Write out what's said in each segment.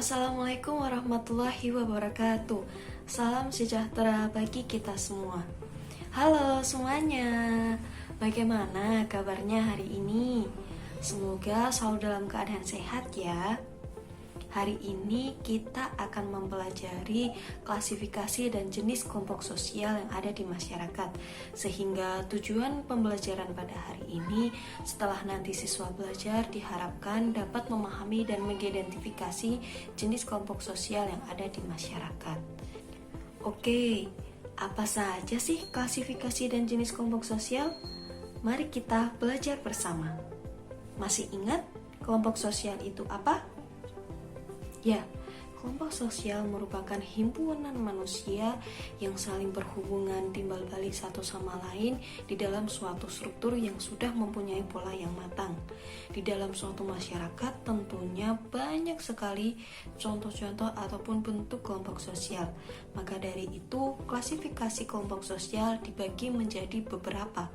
Assalamualaikum warahmatullahi wabarakatuh. Salam sejahtera bagi kita semua. Halo semuanya, bagaimana kabarnya hari ini? Semoga selalu dalam keadaan sehat ya. Hari ini kita akan mempelajari klasifikasi dan jenis kelompok sosial yang ada di masyarakat. Sehingga tujuan pembelajaran pada hari ini, setelah nanti siswa belajar, diharapkan dapat memahami dan mengidentifikasi jenis kelompok sosial yang ada di masyarakat. Oke, apa saja sih klasifikasi dan jenis kelompok sosial? Mari kita belajar bersama. Masih ingat kelompok sosial itu apa? Ya, kelompok sosial merupakan himpunan manusia yang saling berhubungan timbal balik satu sama lain di dalam suatu struktur yang sudah mempunyai pola yang matang. Di dalam suatu masyarakat tentunya banyak sekali contoh-contoh ataupun bentuk kelompok sosial. Maka dari itu, klasifikasi kelompok sosial dibagi menjadi beberapa.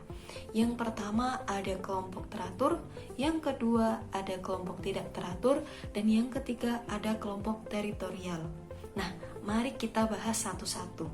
Yang pertama ada kelompok teratur, yang kedua ada kelompok tidak teratur, dan yang ketiga ada kelompok teritorial. Nah, mari kita bahas satu-satu.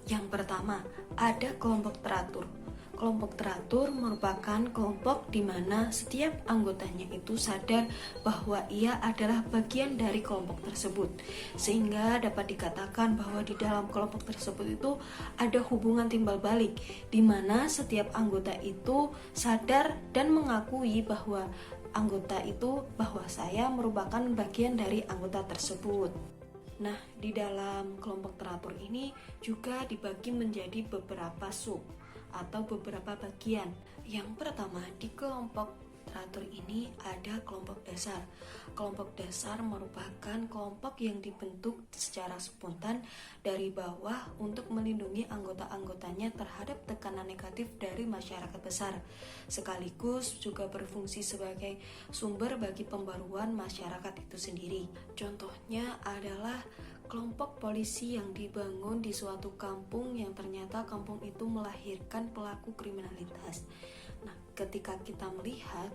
Yang pertama, ada kelompok teratur. Kelompok teratur merupakan kelompok di mana setiap anggotanya itu sadar bahwa ia adalah bagian dari kelompok tersebut, sehingga dapat dikatakan bahwa di dalam kelompok tersebut itu ada hubungan timbal balik, di mana setiap anggota itu sadar dan mengakui bahwa saya merupakan bagian dari anggota tersebut. Nah, di dalam kelompok teratur ini juga dibagi menjadi beberapa sub atau beberapa bagian. Yang pertama, di kelompok teratur ini ada kelompok dasar. Kelompok dasar merupakan kelompok yang dibentuk secara spontan dari bawah untuk melindungi anggota-anggotanya terhadap tekanan negatif dari masyarakat besar, sekaligus juga berfungsi sebagai sumber bagi pembaruan masyarakat itu sendiri. Contohnya adalah kelompok polisi yang dibangun di suatu kampung yang ternyata kampung itu melahirkan pelaku kriminalitas. Nah, ketika kita melihat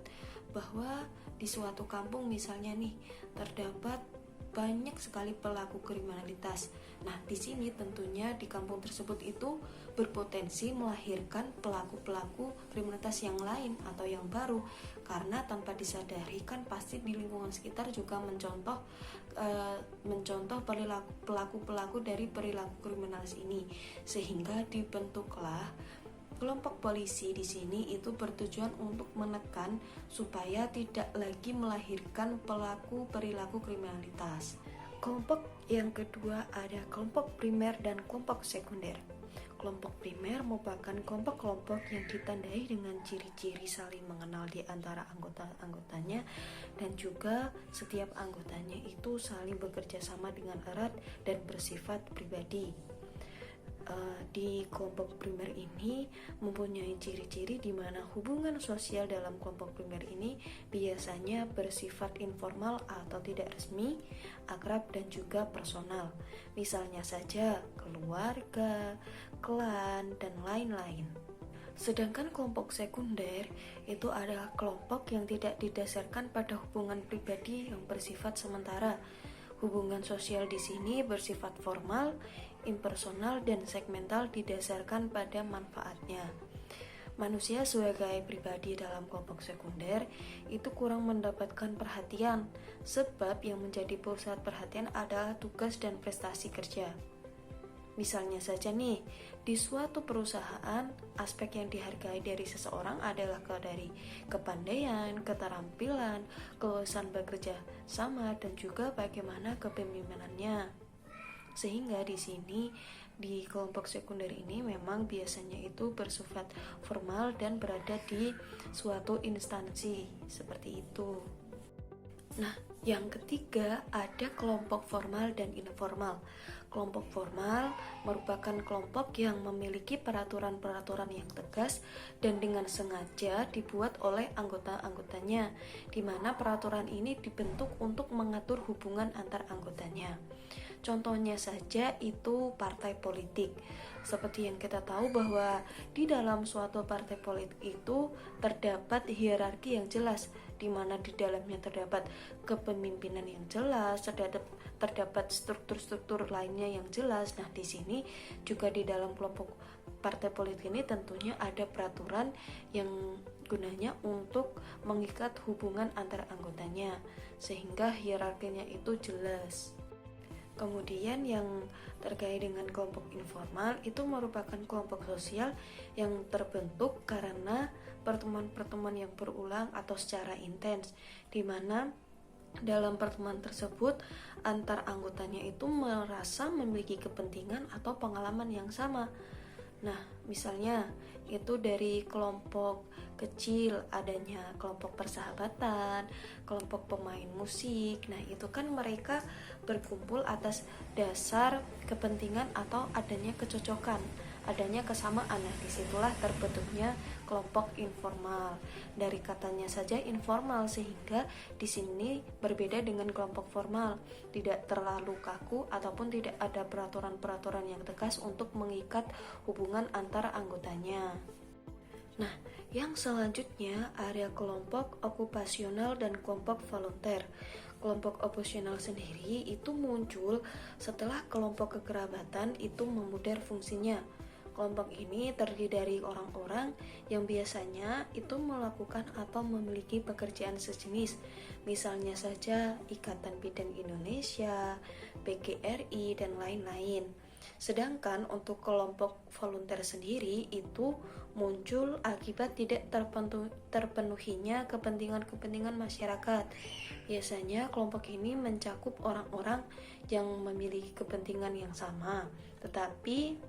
bahwa di suatu kampung misalnya nih terdapat banyak sekali pelaku kriminalitas. Nah, di sini tentunya di kampung tersebut itu berpotensi melahirkan pelaku-pelaku kriminalitas yang lain atau yang baru, karena tanpa disadari kan pasti di lingkungan sekitar juga mencontoh pelaku-pelaku dari perilaku kriminalis ini, sehingga dibentuklah kelompok polisi di sini itu bertujuan untuk menekan supaya tidak lagi melahirkan pelaku perilaku kriminalitas. Kelompok yang kedua ada kelompok primer dan kelompok sekunder. Kelompok primer merupakan kelompok-kelompok yang ditandai dengan ciri-ciri saling mengenal di antara anggota-anggotanya, dan juga setiap anggotanya itu saling bekerja sama dengan erat dan bersifat pribadi. Di kelompok primer ini mempunyai ciri-ciri di mana hubungan sosial dalam kelompok primer ini biasanya bersifat informal atau tidak resmi, akrab dan juga personal. Misalnya saja keluarga, klan, dan lain-lain. Sedangkan kelompok sekunder itu adalah kelompok yang tidak didasarkan pada hubungan pribadi yang bersifat sementara. Hubungan sosial di sini bersifat formal, impersonal, dan segmental didasarkan pada manfaatnya. Manusia sebagai pribadi dalam kelompok sekunder itu kurang mendapatkan perhatian, sebab yang menjadi pusat perhatian adalah tugas dan prestasi kerja. Misalnya saja nih, di suatu perusahaan, aspek yang dihargai dari seseorang adalah dari kepandaian, keterampilan, kelulusan bekerja sama, dan juga bagaimana kepemimpinannya. Sehingga di sini di kelompok sekunder ini memang biasanya itu bersifat formal dan berada di suatu instansi seperti itu. Nah, yang ketiga ada kelompok formal dan informal. Kelompok formal merupakan kelompok yang memiliki peraturan-peraturan yang tegas dan dengan sengaja dibuat oleh anggota-anggotanya, di mana peraturan ini dibentuk untuk mengatur hubungan antar anggotanya. Contohnya saja itu partai politik. Seperti yang kita tahu bahwa di dalam suatu partai politik itu terdapat hierarki yang jelas, di mana di dalamnya terdapat kepemimpinan yang jelas, terdapat struktur-struktur lainnya yang jelas. Nah, di sini juga di dalam kelompok partai politik ini tentunya ada peraturan yang gunanya untuk mengikat hubungan antara anggotanya, sehingga hierarkinya itu jelas. Kemudian yang terkait dengan kelompok informal itu merupakan kelompok sosial yang terbentuk karena pertemuan-pertemuan yang berulang atau secara intens, di mana dalam pertemuan tersebut antar anggotanya itu merasa memiliki kepentingan atau pengalaman yang sama. Nah, misalnya itu dari kelompok kecil adanya kelompok persahabatan, kelompok pemain musik. Nah, itu kan mereka berkumpul atas dasar kepentingan atau adanya kecocokan, adanya kesamaan. Nah, disitulah terbentuknya kelompok informal. Dari katanya saja informal, sehingga di sini berbeda dengan kelompok formal, tidak terlalu kaku ataupun tidak ada peraturan-peraturan yang tegas untuk mengikat hubungan antara anggotanya. Nah, yang selanjutnya area kelompok okupasional dan kelompok volunteer. Kelompok okupasional sendiri itu muncul setelah kelompok kekerabatan itu memudar fungsinya. Kelompok ini terdiri dari orang-orang yang biasanya itu melakukan atau memiliki pekerjaan sejenis. Misalnya saja Ikatan Bidan Indonesia, PGRI, dan lain-lain. Sedangkan untuk kelompok volunteer sendiri itu muncul akibat tidak terpenuhinya kepentingan-kepentingan masyarakat. Biasanya kelompok ini mencakup orang-orang yang memiliki kepentingan yang sama, tetapi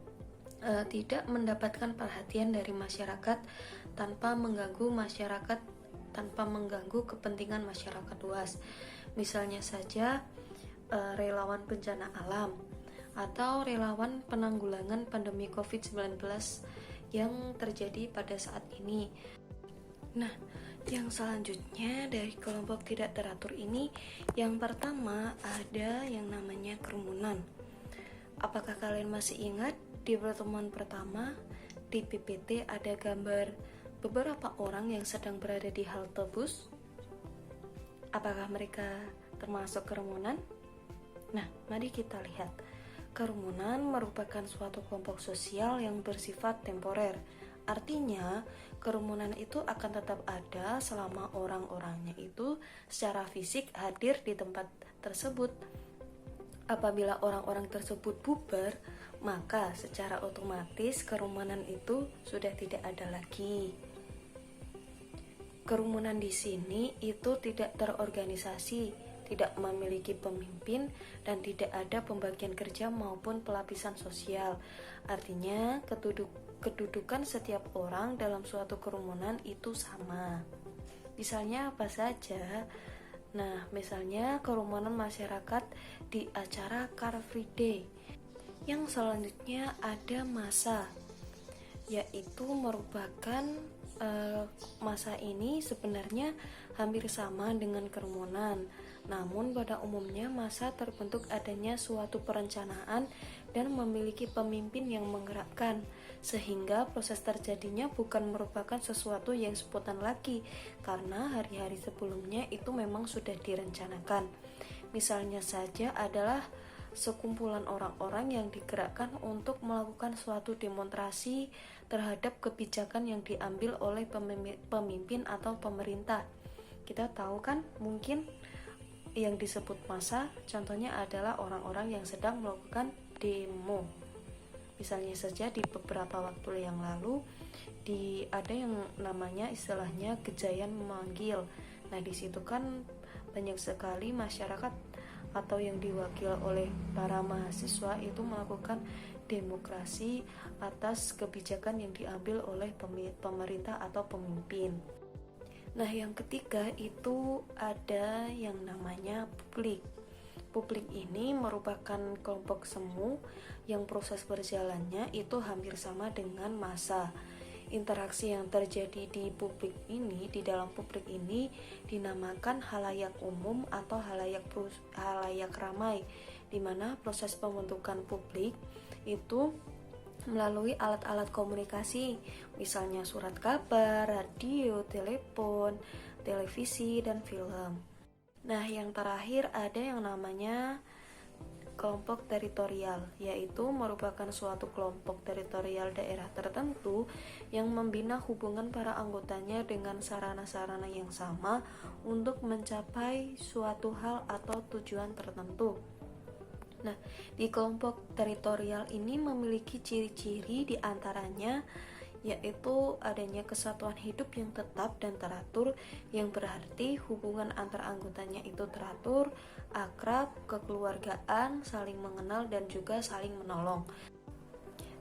tidak mendapatkan perhatian dari masyarakat tanpa mengganggu kepentingan masyarakat luas. Misalnya saja relawan bencana alam atau relawan penanggulangan pandemi COVID-19 yang terjadi pada saat ini. Nah, yang selanjutnya dari kelompok tidak teratur ini, yang pertama ada yang namanya kerumunan. Apakah kalian masih ingat di pertemuan pertama di PPT ada gambar beberapa orang yang sedang berada di halte bus? Apakah mereka termasuk kerumunan? Nah, mari kita lihat. Kerumunan merupakan suatu kelompok sosial yang bersifat temporer. Artinya, kerumunan itu akan tetap ada selama orang-orangnya itu secara fisik hadir di tempat tersebut. Apabila orang-orang tersebut bubar, maka secara otomatis kerumunan itu sudah tidak ada lagi. Kerumunan di sini itu tidak terorganisasi, tidak memiliki pemimpin, dan tidak ada pembagian kerja maupun pelapisan sosial. Artinya, kedudukan setiap orang dalam suatu kerumunan itu sama. Misalnya apa saja? Nah, misalnya kerumunan masyarakat di acara Car Free Day. Yang selanjutnya ada massa, yaitu merupakan massa ini sebenarnya hampir sama dengan kerumunan. Namun pada umumnya massa terbentuk adanya suatu perencanaan dan memiliki pemimpin yang menggerakkan, sehingga proses terjadinya bukan merupakan sesuatu yang spontan lagi, karena hari-hari sebelumnya itu memang sudah direncanakan. Misalnya saja adalah sekumpulan orang-orang yang digerakkan untuk melakukan suatu demonstrasi terhadap kebijakan yang diambil oleh pemimpin atau pemerintah. Kita tahu kan, mungkin yang disebut massa contohnya adalah orang-orang yang sedang melakukan demo. Misalnya saja di beberapa waktu yang lalu ada yang namanya istilahnya Gejayan memanggil. Nah, di situ kan banyak sekali masyarakat atau yang diwakil oleh para mahasiswa itu melakukan demokrasi atas kebijakan yang diambil oleh pemerintah atau pemimpin. Nah, yang ketiga itu ada yang namanya publik. Publik ini merupakan kelompok semu yang proses berjalannya itu hampir sama dengan massa. Interaksi yang terjadi di dalam publik ini dinamakan halayak umum atau halayak ramai, di mana proses pembentukan publik itu melalui alat-alat komunikasi, misalnya surat kabar, radio, telepon, televisi, dan film. Nah, yang terakhir ada yang namanya kelompok teritorial, yaitu merupakan suatu kelompok teritorial daerah tertentu yang membina hubungan para anggotanya dengan sarana-sarana yang sama untuk mencapai suatu hal atau tujuan tertentu. Nah, di kelompok teritorial ini memiliki ciri-ciri diantaranya yaitu adanya kesatuan hidup yang tetap dan teratur, yang berarti hubungan antar anggotanya itu teratur, akrab, kekeluargaan, saling mengenal, dan juga saling menolong.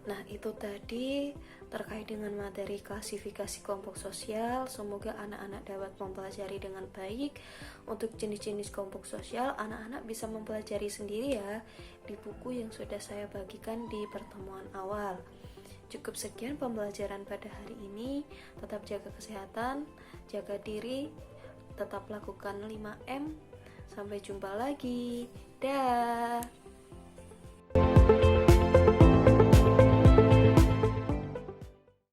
Nah, itu tadi terkait dengan materi klasifikasi kelompok sosial. Semoga anak-anak dapat mempelajari dengan baik. Untuk jenis-jenis kelompok sosial, anak-anak bisa mempelajari sendiri ya di buku yang sudah saya bagikan di pertemuan awal. Cukup sekian pembelajaran pada hari ini. Tetap jaga kesehatan, jaga diri, tetap lakukan 5M. Sampai jumpa lagi. Dah.